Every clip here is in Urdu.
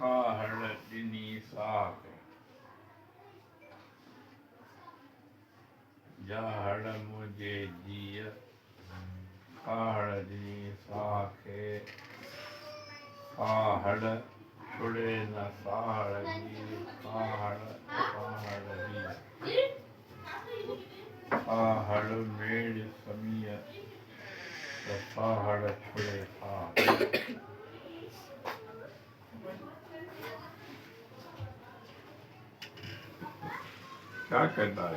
خاہڑ ڈنی ساکھ جاہڑ مجھے جیہ خاہڑ ڈنی ساکھ خاہڑ چھڑے نہ ساہڑ دی خاہڑ دی خاہڑ میڑ سمیہ خاہڑ چھڑے خاہڑ. کیا کہتا ہے؟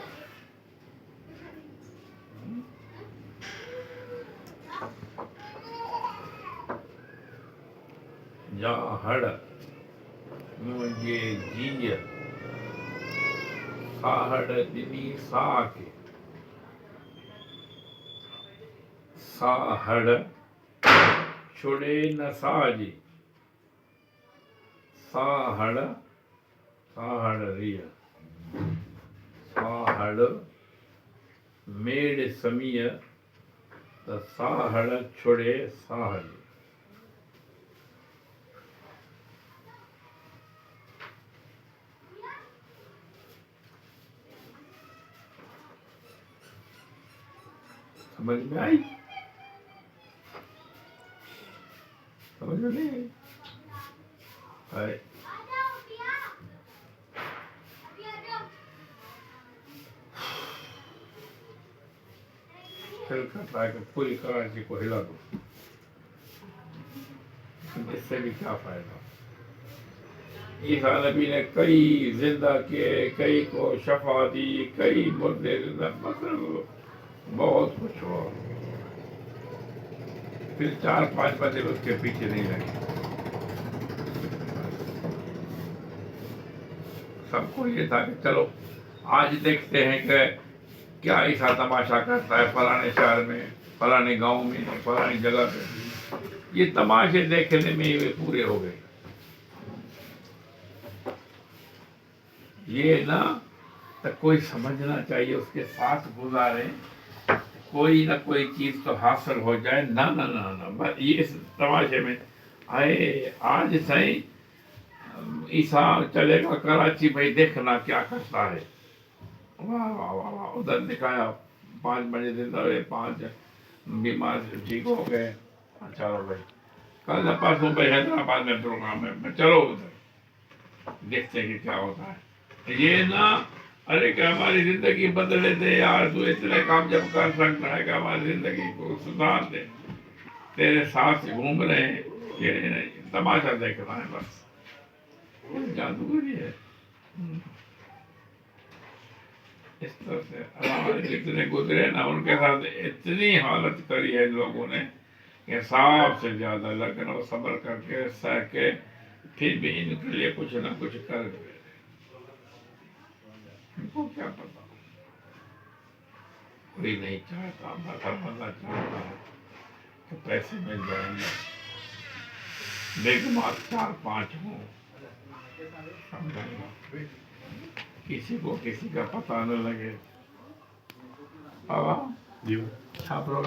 جاہڑ مجھے جیہ خاہڑ ڈنی ساکھ ساہڑ چھڑے نہ ساجی ساہڑ ساہڑ ریہ ساہڑ میڑ سمیہ ساہڑ چھڑے ساجی. سمجھ میں آئی؟ سمجھ میں نہیں آئی؟ دل کرتا ہے کہ پوری کراچی کو ہلا دو، اس سے بھی کیا فائدہ. عیسیٰ نبی نے کئی زندہ کیے، کئی کو شفا دی، کئی مردے زندہ، مطلب بہت کچھ ہوا. پھر 4-5 بندے اس کے پیچھے نہیں لگے. سب کو یہ تھا کہ چلو آج دیکھتے ہیں کہ کیا عیسیٰ تماشا کرتا ہے فلانے شہر میں، فلانے گاؤں میں، فلانی جگہ پہ. یہ تماشے دیکھنے میں یہ پورے ہو گئے. یہ نا تو کوئی سمجھنا چاہیے اس کے ساتھ گزارے، کوئی نہ کوئی چیز تو حاصل ہو جائے. نہ نہ نہ نہ بس یہ اس تماشے میں آئے. آج سائیں عیسیٰ چلے گا کراچی، بھائی دیکھنا کیا کرتا ہے. واہ واہ واہ واہ. ادھر دکھایا 5 بجے زندہ ہوئے، 5 بیمار ٹھیک ہو گئے. چلو بھائی کل پرسوں بھائی حیدرآباد میں پروگرام ہے، چلو ادھر دیکھتے ہیں کہ کیا ہوتا ہے. یہ نا ارے کہ ہماری زندگی بدلے دے یار، تو اتنے کام جب کر سکتا ہے کہ ہماری زندگی کو سدھار دے. تیرے ساتھ گھوم رہے ہیں، یہ نہیں تماشا دیکھنا ہے بس. جادوگری ہے. اس طرح سے ہمارے جتنے گزرے نا ان کے ساتھ اتنی حالت کری ہے لوگوں نے کہ حساب سے زیادہ، لیکن وہ صبر کر کے سہ کے پھر بھی ان کے لیے کچھ نہ کچھ کر گئے. ان کو کیا پتا، کوئی نہیں چاہتا، ہر بندہ چاہتا ہے کہ پیسے مل جائیں گے، بیگمات 4-5 ہوں. کسی کو کسی کا پتہ نہ لگے. بابا جی آپ لوگ